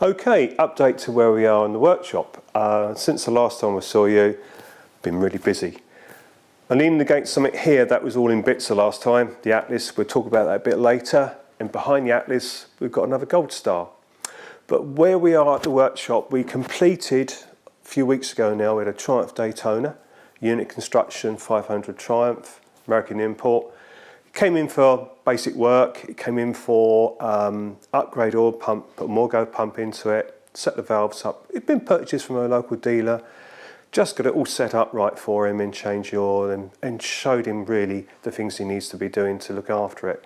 Okay, update to where we are in the workshop. Since the last time I saw you, been really busy. I'm leaning against something here that was all in bits the last time, the Atlas. We'll talk about that a bit later. And behind the Atlas, we've got another Gold Star. But where we are at the workshop, we completed a few weeks ago now, we had a Triumph Daytona, unit construction, 500 Triumph, American import. It came in for basic work, it came in for upgrade oil pump, put a Morgo pump into it, set the valves up. It'd been purchased from a local dealer, just got it all set up right for him and changed the oil and showed him really the things he needs to be doing to look after it.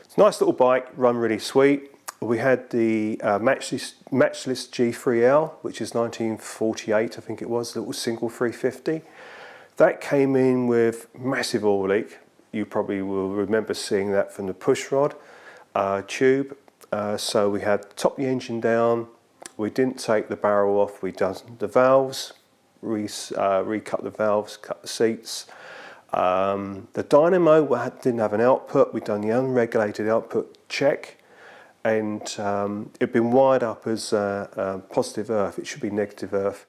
It's a nice little bike, run really sweet. We had the Matchless G3L, which is 1948, I think it was, a little single 350. That came in with massive oil leak. You probably will remember seeing that from the push rod tube. So we had top the engine down, we didn't take the barrel off, we done the valves, recut the valves, cut the seats. The dynamo didn't have an output, we'd done the unregulated output check, and it'd been wired up as positive earth, it should be negative earth.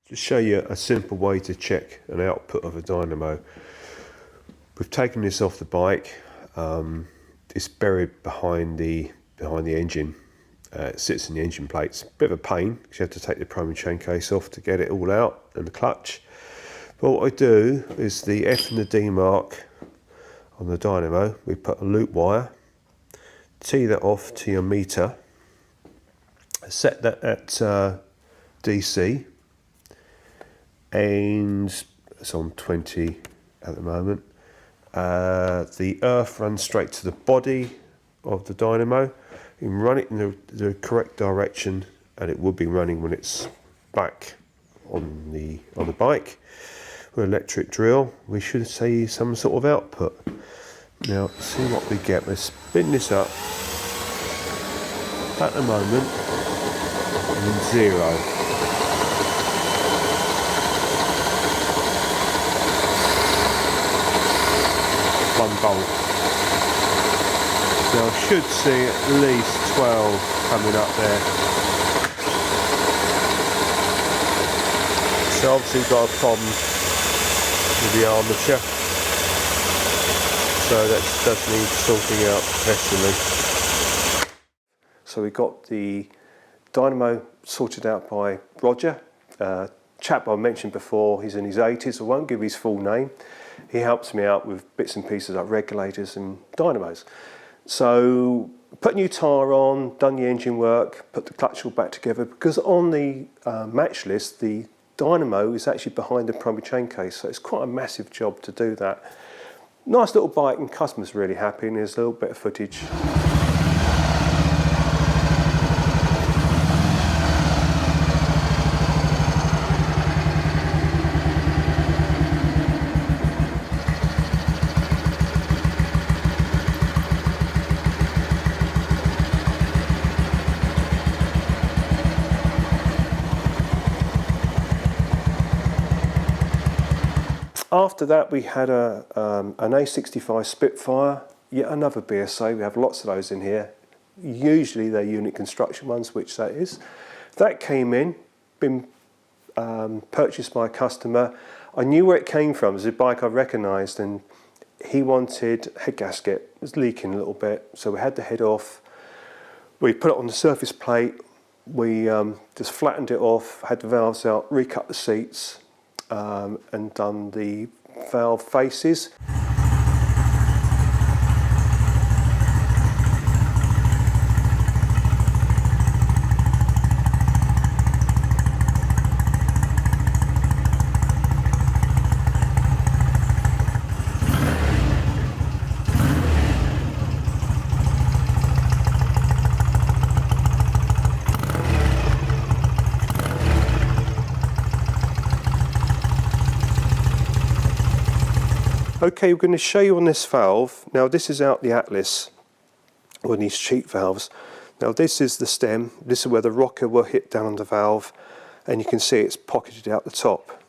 To show you a simple way to check an output of a dynamo. We've taken this off the bike, it's buried behind the engine. It sits in the engine plates. Bit of a pain because you have to take the primary chain case off to get it all out and the clutch. But what I do is the F and the D mark on the dynamo, we put a loop wire, tee that off to your meter, set that at DC, and it's on 20 at the moment. The earth runs straight to the body of the dynamo. You can run it in the correct direction, and it will be running when it's back on the bike. With an electric drill, we should see some sort of output. Now, see what we get. Let's spin this up. At the moment, I'm in 0. One bolt. So I should see at least 12 coming up there. So obviously got a problem with the armature. So that does need sorting out professionally. So we got the dynamo sorted out by Roger. Chap I mentioned before, he's in his 80s, I won't give his full name. He helps me out with bits and pieces like regulators and dynamos. So put a new tyre on, done the engine work, put the clutch all back together, because on the Matchless, the dynamo is actually behind the primary chain case, so it's quite a massive job to do that. Nice little bike, and customers really happy, and there's a little bit of footage. After that, we had an A65 Spitfire, yet another BSA. We have lots of those in here. Usually they're unit construction ones, which that is. That came in, been purchased by a customer. I knew where it came from. It was a bike I recognised, and he wanted head gasket. It was leaking a little bit, so we had the head off. We put it on the surface plate. We just flattened it off, had the valves out, recut the seats, and done the valve faces. Okay, we're going to show you on this valve. Now this is out the Atlas, or these cheap valves. Now this is the stem, this is where the rocker will hit down on the valve, and you can see it's pocketed out the top.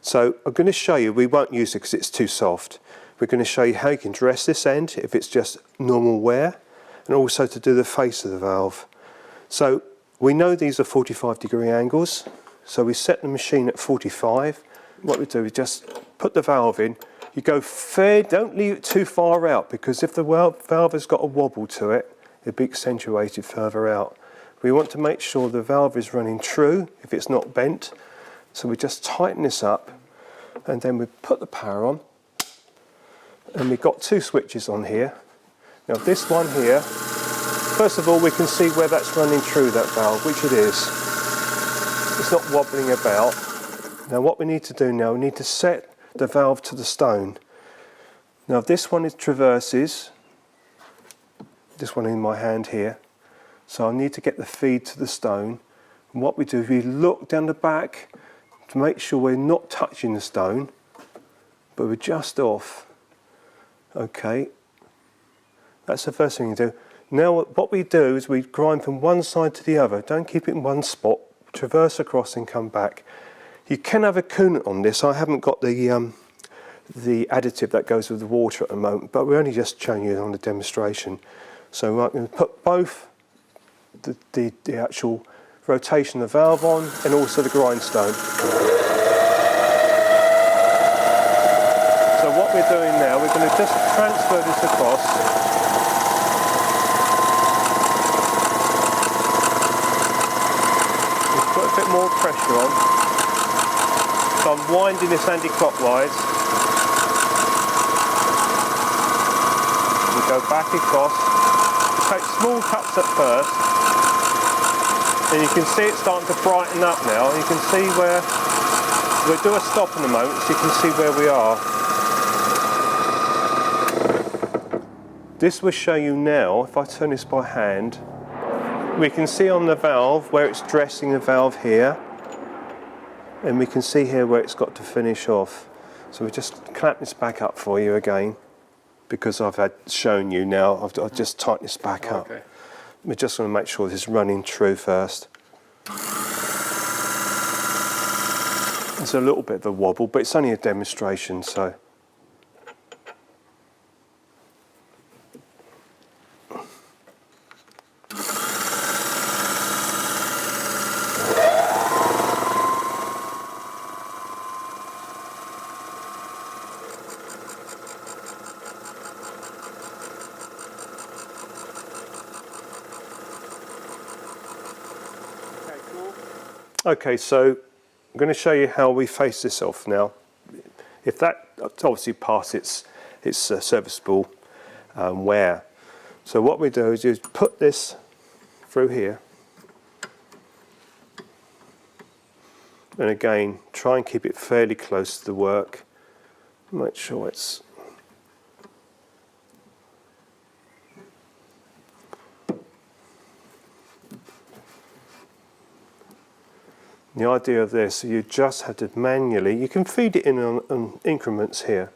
So I'm going to show you, we won't use it because it's too soft. We're going to show you how you can dress this end if it's just normal wear, and also to do the face of the valve. So we know these are 45-degree angles, so we set the machine at 45. What we do is just put the valve in. You go fair, don't leave it too far out, because if the valve has got a wobble to it, it'll be accentuated further out. We want to make sure the valve is running true if it's not bent. So we just tighten this up, and then we put the power on, and we've got two switches on here. Now this one here, first of all we can see where that's running true, that valve, which it is. It's not wobbling about. Now what we need to do now, we need to set the valve to the stone. Now this one is traverses, this one in my hand here, so I need to get the feed to the stone. And what we do is we look down the back to make sure we're not touching the stone, but we're just off. Okay, that's the first thing you do. Now what we do is we grind from one side to the other. Don't keep it in one spot, traverse across and come back. You can have a coolant on this. I haven't got the additive that goes with the water at the moment, but we're only just showing you on the demonstration. So I'm going to put both the actual rotation of the valve on and also the grindstone. So what we're doing now, we're going to just transfer this across. We'll put a bit more pressure on. So I'm winding this anti-clockwise. We go back across. Take small cuts at first. And you can see it starting to brighten up now. You can see where, we'll do a stop in a moment so you can see where we are. This will show you now, if I turn this by hand, we can see on the valve where it's dressing the valve here. And we can see here where it's got to finish off. So we just clamp this back up for you again, because I've shown you now. I've just tightened this back up. Okay. We just want to make sure this is running true first. There's a little bit of a wobble, but it's only a demonstration, so. Okay, so I'm going to show you how we face this off now. If that obviously passes its serviceable wear. So what we do is you put this through here. And again, try and keep it fairly close to the work. Make sure it's... The idea of this, you just have to manually, you can feed it in on increments here.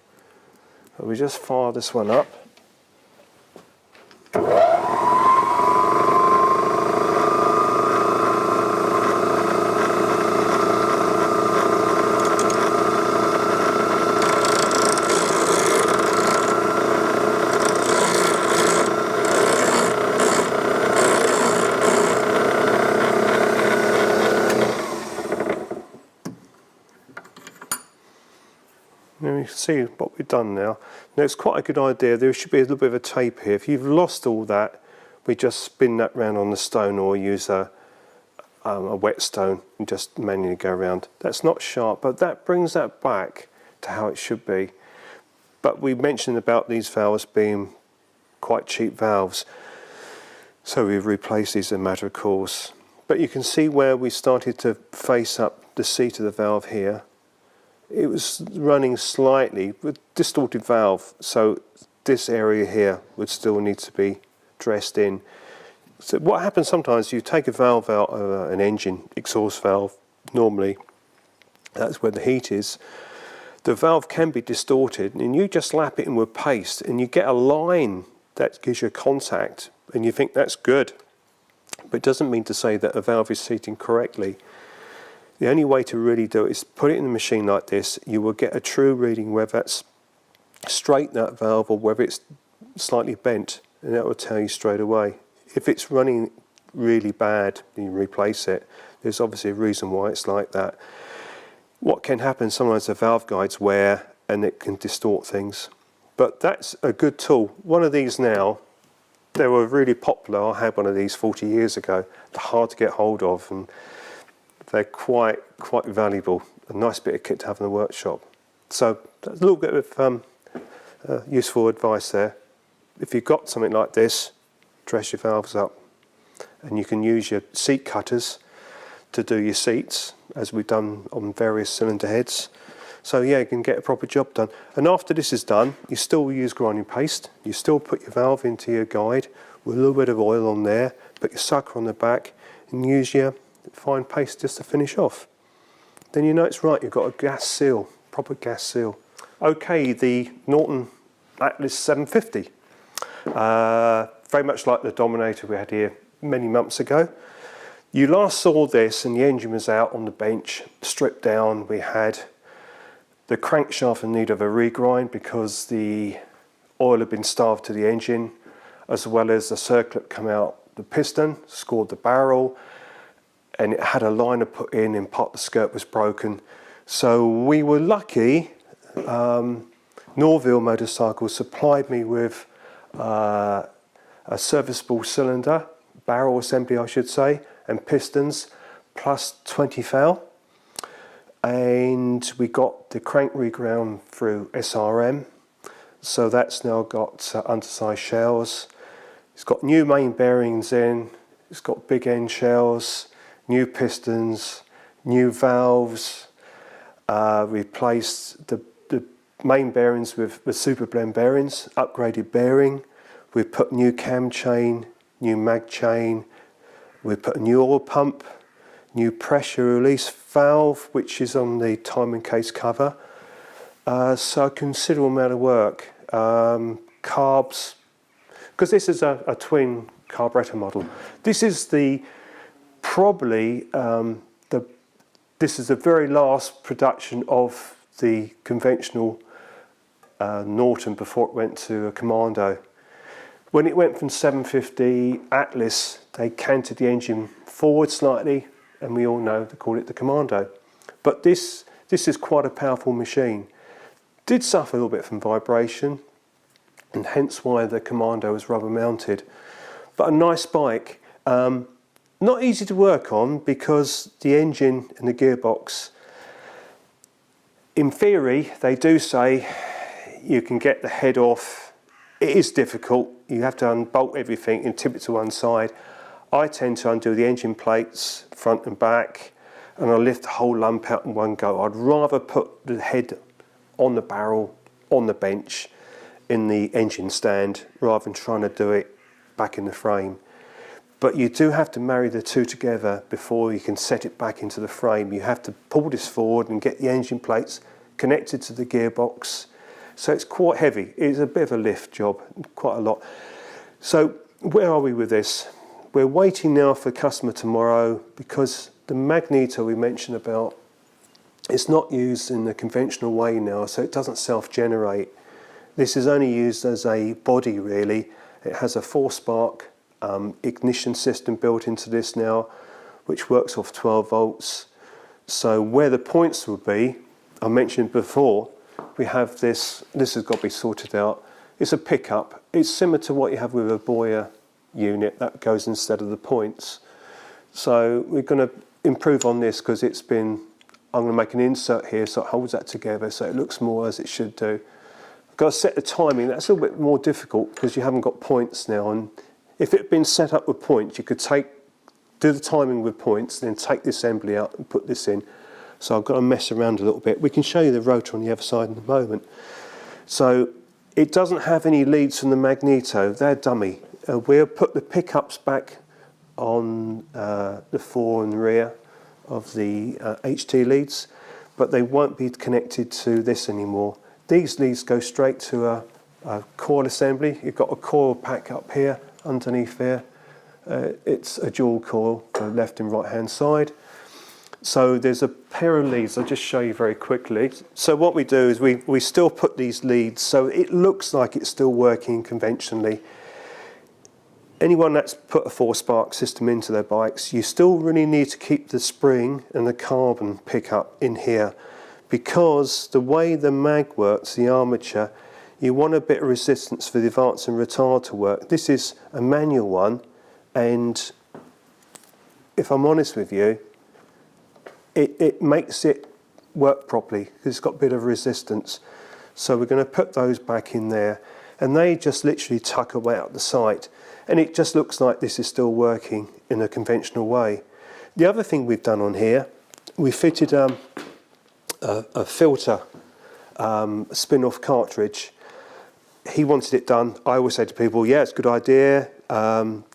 But we just fire this one up. Now you can see what we've done now. Now it's quite a good idea, there should be a little bit of a tape here. If you've lost all that, we just spin that round on the stone or use a whetstone and just manually go around. That's not sharp, but that brings that back to how it should be. But we mentioned about these valves being quite cheap valves, so we've replaced these as a matter of course. But you can see where we started to face up the seat of the valve here. It was running slightly with distorted valve, so this area here would still need to be dressed in. So what happens sometimes, you take a valve out of an engine, exhaust valve, normally that's where the heat is. The valve can be distorted and you just lap it in with paste and you get a line that gives you a contact and you think that's good. But it doesn't mean to say that a valve is seating correctly. The only way to really do it is put it in the machine like this. You will get a true reading whether it's straight, that valve, or whether it's slightly bent. and that will tell you straight away. If it's running really bad, you replace it. There's obviously a reason why it's like that. What can happen, sometimes the valve guides wear and it can distort things. But that's a good tool. One of these now, they were really popular. I had one of these 40 years ago. They're hard to get hold of and they're quite valuable. A nice bit of kit to have in the workshop. So that's a little bit of useful advice there. If you've got something like this, dress your valves up. And you can use your seat cutters to do your seats, as we've done on various cylinder heads. So yeah, you can get a proper job done. And after this is done, you still use grinding paste. You still put your valve into your guide with a little bit of oil on there, put your sucker on the back, and use your fine paste just to finish off. Then you know it's right, you've got a gas seal, proper gas seal. Okay, the Norton Atlas 750. Very much like the Dominator we had here many months ago. You last saw this and the engine was out on the bench, stripped down. We had the crankshaft in need of a regrind because the oil had been starved to the engine, as well as the circlip come out the piston, scored the barrel, and it had a liner put in and part of the skirt was broken. So we were lucky. Norville Motorcycles supplied me with a serviceable cylinder, barrel assembly I should say, and pistons, plus 20 thou. And we got the crank reground through SRM. So that's now got undersized shells. It's got new main bearings in, it's got big end shells, new pistons, new valves, replaced the main bearings with super blend bearings, upgraded bearing. We've put new cam chain, new mag chain. We've put a new oil pump, new pressure release valve, which is on the timing case cover. So a considerable amount of work. Carbs, because this is a twin carburetor model. This is this is the very last production of the conventional Norton before it went to a Commando. When it went from 750 Atlas, they canted the engine forward slightly, and we all know they call it the Commando. But this is quite a powerful machine. Did suffer a little bit from vibration, and hence why the Commando was rubber mounted. But a nice bike. Not easy to work on because the engine and the gearbox, in theory, they do say you can get the head off. It is difficult. You have to unbolt everything and tip it to one side. I tend to undo the engine plates, front and back, and I lift the whole lump out in one go. I'd rather put the head on the barrel, on the bench, in the engine stand, rather than trying to do it back in the frame. But you do have to marry the two together before you can set it back into the frame. You have to pull this forward and get the engine plates connected to the gearbox. So it's quite heavy. It's a bit of a lift job, quite a lot. So where are we with this? We're waiting now for customer tomorrow because the magneto we mentioned about, it's not used in the conventional way now, so it doesn't self-generate. This is only used as a body really. It has a 4-spark ignition system built into this now, which works off 12 volts. So where the points will be, I mentioned before, we have this has got to be sorted out. It's a pickup. It's similar to what you have with a Boyer unit that goes instead of the points. So we're going to improve on this because I'm going to make an insert here so it holds that together so it looks more as it should do. I've got to set the timing. That's a little bit more difficult because you haven't got points now, and if it had been set up with points, you could do the timing with points, then take the assembly out and put this in. So I've got to mess around a little bit. We can show you the rotor on the other side in a moment. So it doesn't have any leads from the magneto. They're dummy. We'll put the pickups back on the fore and rear of the HT leads, but they won't be connected to this anymore. These leads go straight to a coil assembly. You've got a coil pack up here, underneath here. It's a dual coil for left and right hand side. So there's a pair of leads. I'll just show you very quickly. So what we do is we still put these leads so it looks like it's still working conventionally. anyone that's put a 4-spark system into their bikes, you still really need to keep the spring and the carbon pickup in here, because the way the mag works, the armature, you want a bit of resistance for the advance and retard to work. This is a manual one, and if I'm honest with you, it makes it work properly because it's got a bit of resistance. So we're going to put those back in there, and they just literally tuck away out the side, and it just looks like this is still working in a conventional way. The other thing we've done on here, we fitted a filter spin-off cartridge. He wanted it done. I always say to people, yeah, it's a good idea,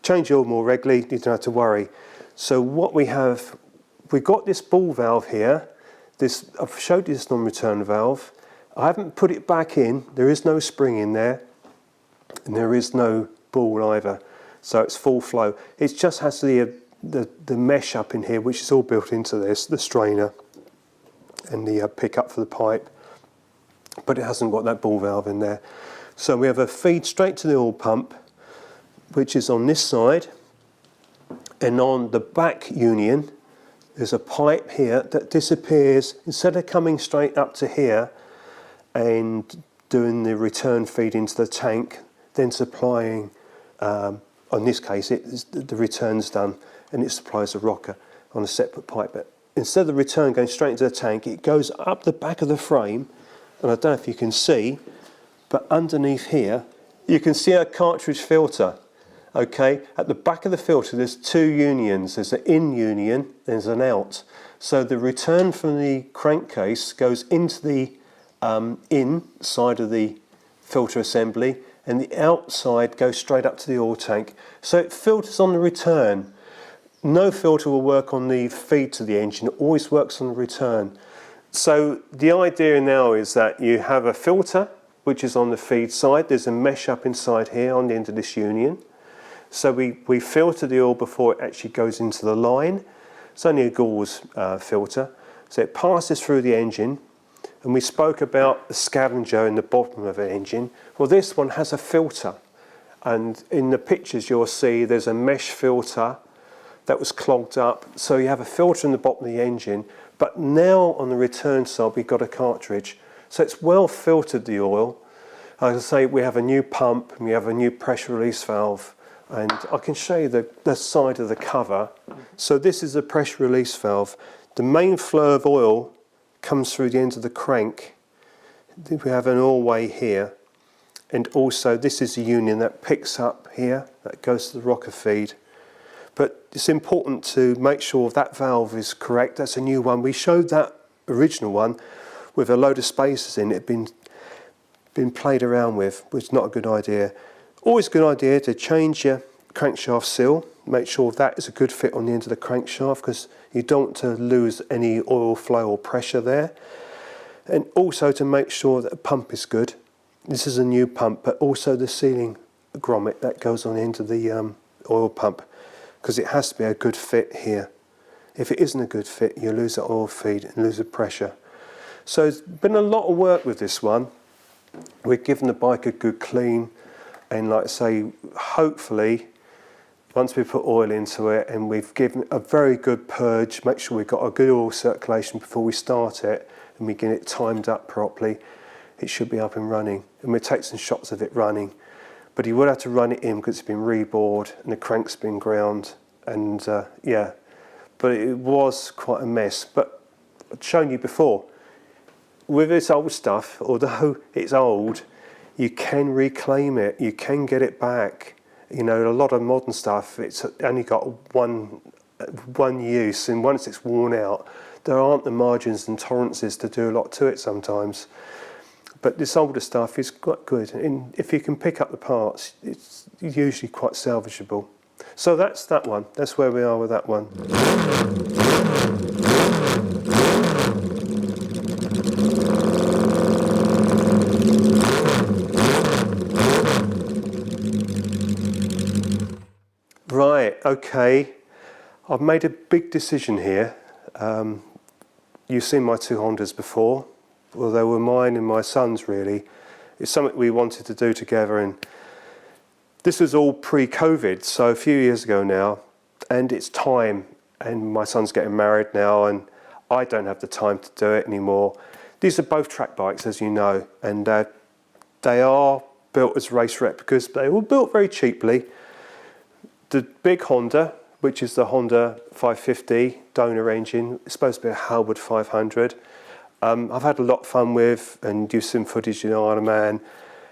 change your oil more regularly, you don't have to worry. So what we have, we've got this ball valve here. I've showed you this non-return valve. I haven't put it back in. There is no spring in there, and there is no ball either. So it's full flow. It just has the mesh up in here, which is all built into this, the strainer and the pickup for the pipe, but it hasn't got that ball valve in there. So we have a feed straight to the oil pump, which is on this side, and on the back union there's a pipe here that disappears. Instead of coming straight up to here and doing the return feed into the tank, then supplying, on this case the return's done and it supplies a rocker on a separate pipe. But instead of the return going straight into the tank, it goes up the back of the frame, and I don't know if you can see, but underneath here you can see a cartridge filter. Okay, at the back of the filter there's 2 unions. There's an in union, there's an out. So the return from the crankcase goes into the inside of the filter assembly, and the outside goes straight up to the oil tank. So it filters on the return. No filter will work on the feed to the engine, it always works on the return. So the idea now is that you have a filter which is on the feed side. There's a mesh up inside here on the end of this union. So we filter the oil before it actually goes into the line. It's only a gauze filter. So it passes through the engine, and we spoke about the scavenger in the bottom of an engine. Well, this one has a filter, and in the pictures you'll see there's a mesh filter that was clogged up. So you have a filter in the bottom of the engine, but now on the return side we've got a cartridge. So it's well filtered, the oil. As I say, we have a new pump and we have a new pressure release valve. And I can show you the side of the cover. So this is a pressure release valve. The main flow of oil comes through the end of the crank. We have an oil way here. And also this is a union that picks up here, that goes to the rocker feed. But it's important to make sure that valve is correct. That's a new one. We showed that original one with a load of spacers in it, been played around with, which is not a good idea. Always a good idea to change your crankshaft seal, make sure that is a good fit on the end of the crankshaft, because you don't want to lose any oil flow or pressure there. And also to make sure that the pump is good. This is a new pump, but also the sealing grommet that goes on the end of the oil pump, because it has to be a good fit here. If it isn't a good fit, you lose the oil feed and lose the pressure. So it's been a lot of work with this one. We've given the bike a good clean, and like I say, hopefully once we put oil into it and we've given a very good purge, make sure we've got a good oil circulation before we start it, and we get it timed up properly, it should be up and running. And we'll take some shots of it running, but you would have to run it in because it's been rebored and the crank's been ground, and yeah, but it was quite a mess. But I've shown you before, with this old stuff, although it's old, you can reclaim it, you can get it back. You know, a lot of modern stuff, it's only got one use, and once it's worn out, there aren't the margins and tolerances to do a lot to it sometimes. But this older stuff is quite good, and if you can pick up the parts, it's usually quite salvageable. So that's that one, that's where we are with that one. Right, okay, I've made a big decision here. You've seen my 2 Hondas before. Well, they were mine and my son's really. It's something we wanted to do together, and This was all pre-COVID, so a few years ago now, and it's time, and my son's getting married now, and I don't have the time to do it anymore. These are both track bikes, as you know, and they are built as race replicas. They were built very cheaply. The big Honda, which is the Honda 550 donor engine, it's supposed to be a Howard 500. I've had a lot of fun with and used some footage in Isle of Man,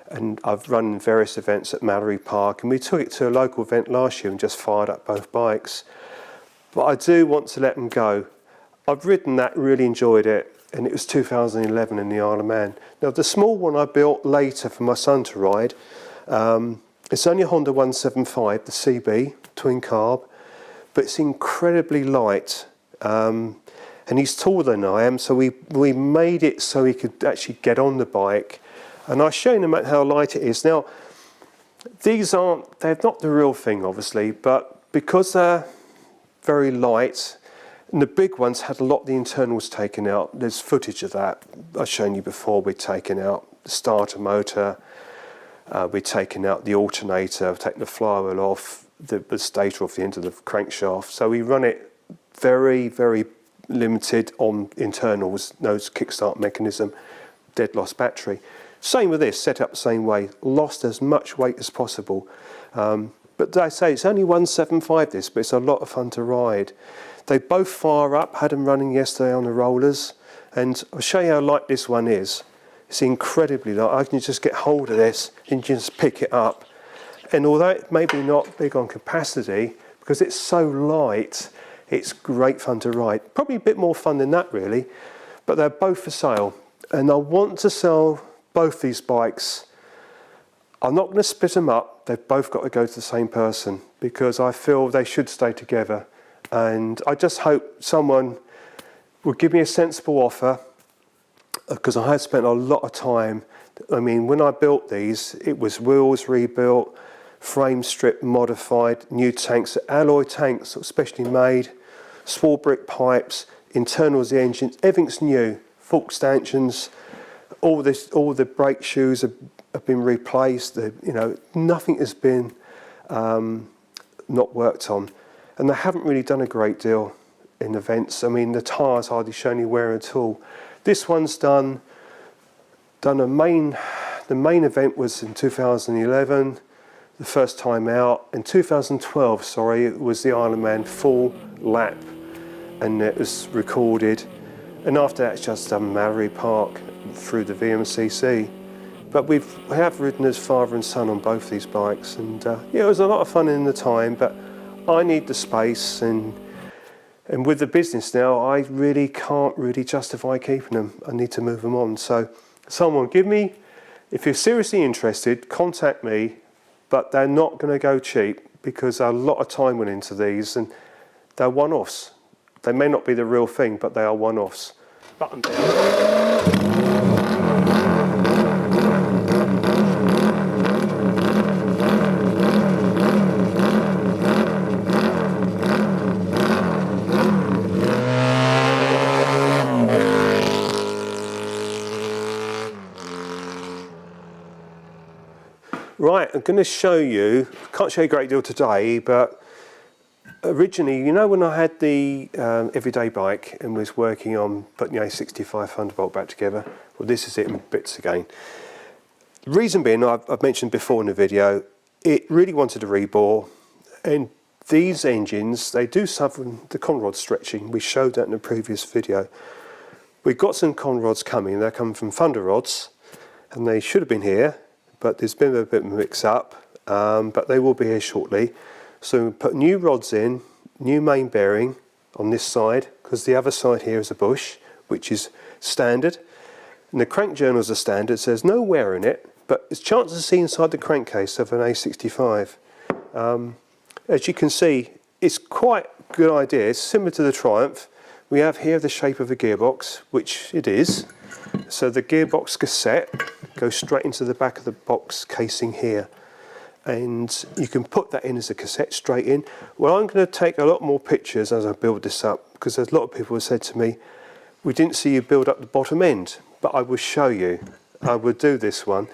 and I've run various events at Mallory Park, and we took it to a local event last year and just fired up both bikes. But I do want to let them go. I've ridden that, really enjoyed it, and it was 2011 in the Isle of Man. Now the small one I built later for my son to ride, it's only a Honda 175, the CB, twin carb, but it's incredibly light. And he's taller than I am, so we made it so he could actually get on the bike. And I've shown him how light it is. Now, they're not the real thing, obviously, but because they're very light, and the big ones had a lot of the internals taken out. There's footage of that I've shown you before. We'd taken out the starter motor, we'd taken out the alternator, taken the flywheel off, the stator off the end of the crankshaft. So we run it very, very limited on internals, no kickstart mechanism, dead loss battery. Same with this, set up the same way, lost as much weight as possible. But I say it's only 175 this, but it's a lot of fun to ride. They both fire up, had them running yesterday on the rollers, and I'll show you how light this one is. It's incredibly light. I can just get hold of this and just pick it up. And although it may be not big on capacity, because it's so light, it's great fun to ride. Probably a bit more fun than that really, but they're both for sale. And I want to sell both these bikes. I'm not going to split them up. They've both got to go to the same person because I feel they should stay together. And I just hope someone will give me a sensible offer, because I had spent a lot of time. I mean, when I built these, it was wheels rebuilt, frame strip modified, new tanks, alloy tanks, specially made, small brick pipes, internals of the engines, everything's new, fork stanchions. All the brake shoes have been replaced. Nothing has been not worked on, and they haven't really done a great deal in events. I mean, the tyres hardly show any wear at all. This one's done the main event was in 2011, the first time out. In 2012, sorry, it was the Isle of Man full lap, and it was recorded. And after that, it's just done Mallory Park through the VMCC. But we have ridden as father and son on both these bikes, and yeah, it was a lot of fun in the time, but I need the space, and with the business now, I really can't really justify keeping them. I need to move them on. So someone if you're seriously interested, contact me, but they're not going to go cheap because a lot of time went into these, and they're one-offs. They may not be the real thing, but they are one-offs. Button down. Right, I'm going to show you, can't show you a great deal today, but originally, when I had the everyday bike and was working on putting the A65 Thunderbolt back together, well, this is it in bits again. The reason being, I've mentioned before in the video, it really wanted a rebore, and these engines, they do suffer the conrod stretching. We showed that in the previous video. We've got some conrods coming, they're coming from Thunder rods, and they should have been here, but there's been a bit of a mix up, but they will be here shortly. So we put new rods in, new main bearing on this side, because the other side here is a bush, which is standard. And the crank journals are standard, so there's no wear in it, but there's chances to see inside the crankcase of an A65. As you can see, it's quite a good idea. It's similar to the Triumph. We have here the shape of a gearbox, which it is. So the gearbox cassette goes straight into the back of the box casing here. And you can put that in as a cassette straight in. Well, I'm going to take a lot more pictures as I build this up, because there's a lot of people who said to me, we didn't see you build up the bottom end, but I will show you. I will do this one.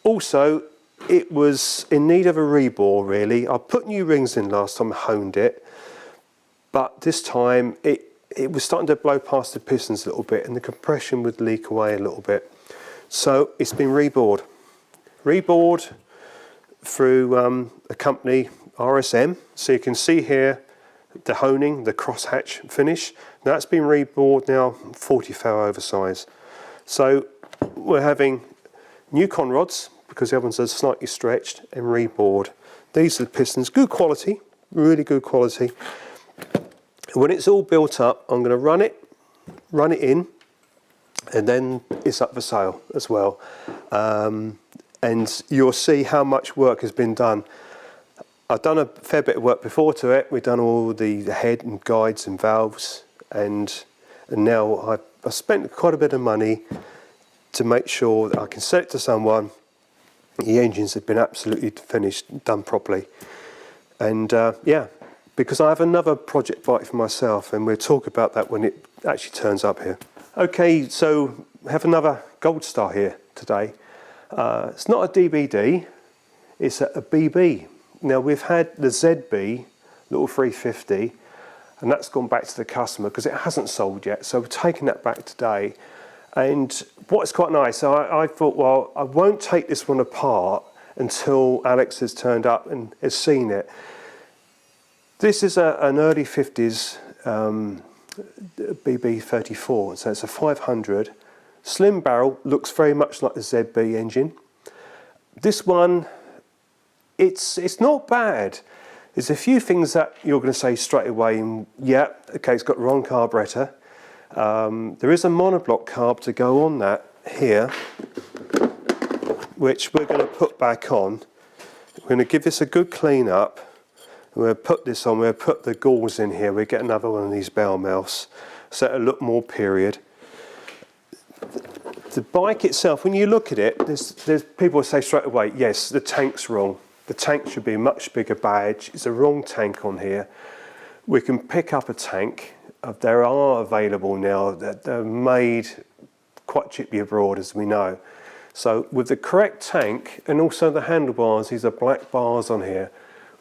Also, it was in need of a rebore really. I put new rings in last time, honed it, but this time it was starting to blow past the pistons a little bit and the compression would leak away a little bit. So it's been rebored. Rebored through a company, RSM. So you can see here the honing, the crosshatch finish. That's been rebored now, 40 thou oversize. So we're having new conrods because the other ones are slightly stretched and rebored. These are the pistons, good quality, really good quality. When it's all built up, I'm going to run it in, and then it's up for sale as well. And you'll see how much work has been done. I've done a fair bit of work before to it. We've done all the head and guides and valves, and now I've spent quite a bit of money to make sure that I can sell it to someone. The engines have been absolutely finished, done properly. And yeah, because I have another project bike for myself, and we'll talk about that when it actually turns up here. Okay, so we have another Gold Star here today. It's not a DBD, it's a BB. Now we've had the ZB, little 350, and that's gone back to the customer because it hasn't sold yet, so we're taking that back today. And what's quite nice, so I thought, well, I won't take this one apart until Alex has turned up and has seen it. This is an early 50s BB34, so it's a 500. Slim barrel, looks very much like the ZB engine. This one, it's not bad. There's a few things that you're going to say straight away, yeah, okay, it's got the wrong carburetor. There is a monoblock carb to go on that here, which we're going to put back on. We're going to give this a good clean up. We'll put this on, we'll put the gauze in here, we'll get another one of these bell mounts, so it'll look more period. The bike itself, when you look at it, there's people will say straight away, yes, the tank's wrong. The tank should be a much bigger badge. It's a wrong tank on here. We can pick up a tank. There are available now that they're made quite cheaply abroad, as we know. So with the correct tank and also the handlebars, these are black bars on here.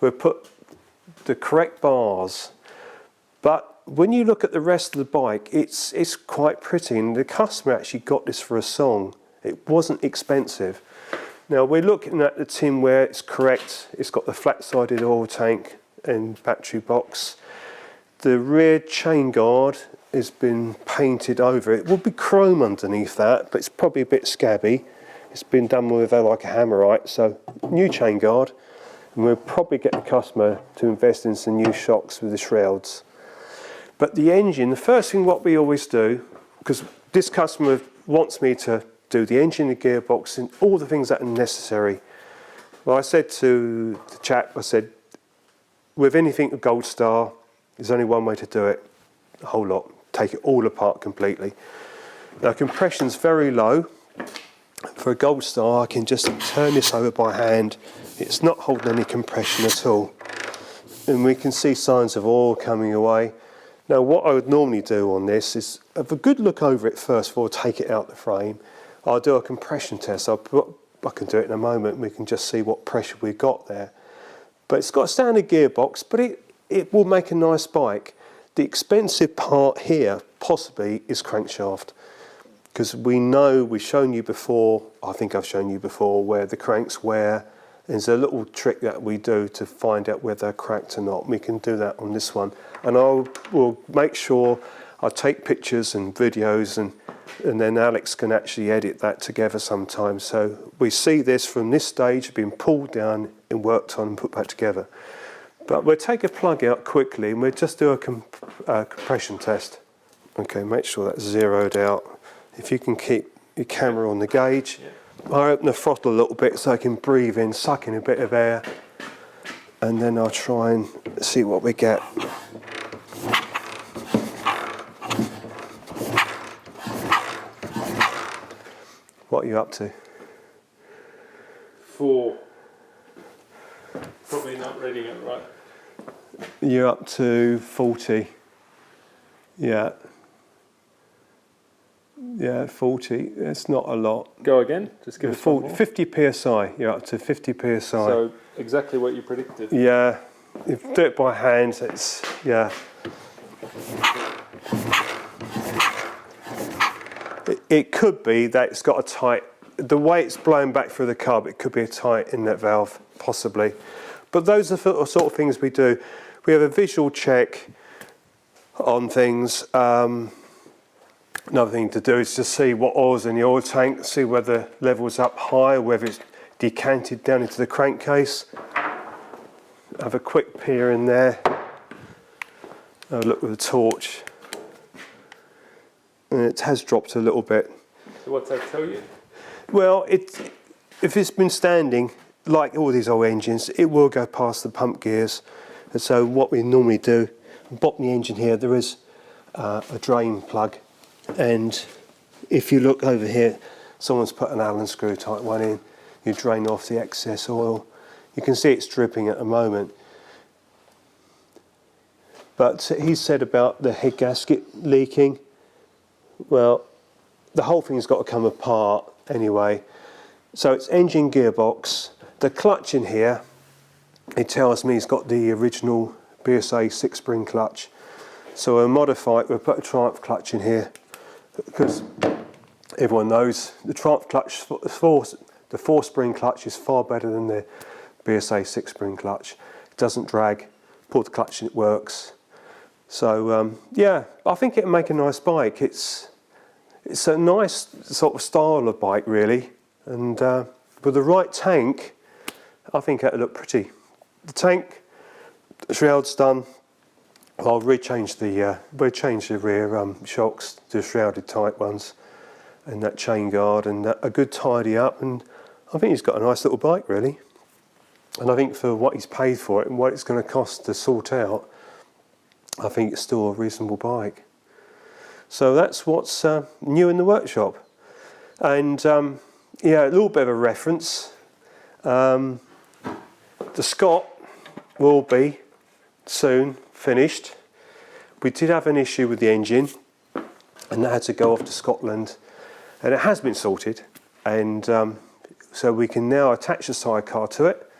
We'll put the correct bars. But when you look at the rest of the bike, it's quite pretty, and the customer actually got this for a song. It wasn't expensive. Now we're looking at the tin where it's correct. It's got the flat-sided oil tank and battery box. The rear chain guard has been painted over. It will be chrome underneath that, but it's probably a bit scabby. It's been done with like a hammerite, so new chain guard. And we'll probably get the customer to invest in some new shocks with the shrouds. But the engine, the first thing what we always do, because this customer wants me to do the engine, the gearbox, and all the things that are necessary. Well, I said to the chap, I said, with anything a Gold Star, there's only one way to do it, a whole lot. Take it all apart completely. Now, compression's very low. For a Gold Star, I can just turn this over by hand. It's not holding any compression at all. And we can see signs of oil coming away. Now, what I would normally do on this is have a good look over it first before I take it out the frame. I'll do a compression test. I can do it in a moment. We can just see what pressure we've got there. But it's got a standard gearbox, but it will make a nice bike. The expensive part here, possibly, is crankshaft. Because we know, we've shown you before, I think I've shown you before, where the cranks wear. There's a little trick that we do to find out whether they're cracked or not. We can do that on this one. And we'll make sure I take pictures and videos, and then Alex can actually edit that together sometimes. So we see this from this stage being pulled down and worked on and put back together. But we'll take a plug out quickly and we'll just do a compression test. Okay, make sure that's zeroed out. If you can keep your camera on the gauge. Yeah. I open the throttle a little bit so I can breathe in, suck in a bit of air, and then I'll try and see what we get. What are you up to? 4. Probably not reading it right. You're up to 40. Yeah. Yeah, 40. It's not a lot. Go again. Just give us one more. 50 psi. You're up to 50 psi. So exactly what you predicted. Yeah. If you do it by hand, it's yeah. It could be that it's got a tight. The way it's blown back through the carb, it could be a tight inlet valve, possibly. But those are the sort of things we do. We have a visual check on things. Another thing to do is to see what oil's in the oil tank, see whether the level's up high or whether it's decanted down into the crankcase. Have a quick peer in there. Have a look with a torch. And it has dropped a little bit. So what's that tell you? Well, if it's been standing, like all these old engines, it will go past the pump gears. And so what we normally do, bottom of the engine here, there is a drain plug. And if you look over here, someone's put an Allen screw type one in. You drain off the excess oil. You can see it's dripping at the moment. But he said about the head gasket leaking. Well, the whole thing's got to come apart anyway. So it's engine gearbox. The clutch in here, it tells me it's got the original BSA 6-spring clutch. So we'll modify it, we'll put a Triumph clutch in here because everyone knows the Triumph clutch, the 4-spring clutch is far better than the BSA 6-spring clutch. It doesn't drag, pull the clutch and it works. So yeah, I think it'll make a nice bike. It's a nice sort of style of bike really, and with the right tank, I think it'll look pretty. The tank, the shroud's done. I'll change the rear shocks to shrouded type ones, and that chain guard and a good tidy up, and I think he's got a nice little bike really. And I think for what he's paid for it and what it's going to cost to sort out, I think it's still a reasonable bike. So that's what's new in the workshop. And yeah, a little bit of a reference. The Scott will be soon finished. We did have an issue with the engine and that had to go off to Scotland, and it has been sorted, and so we can now attach the sidecar to it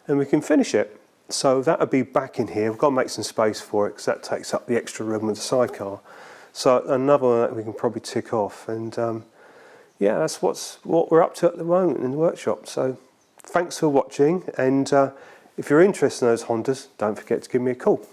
and we can finish it. So that'll be back in here. We've got to make some space for it because that takes up the extra room with the sidecar. So another one that we can probably tick off, and yeah, that's what we're up to at the moment in the workshop. So thanks for watching, and if you're interested in those Hondas, don't forget to give me a call.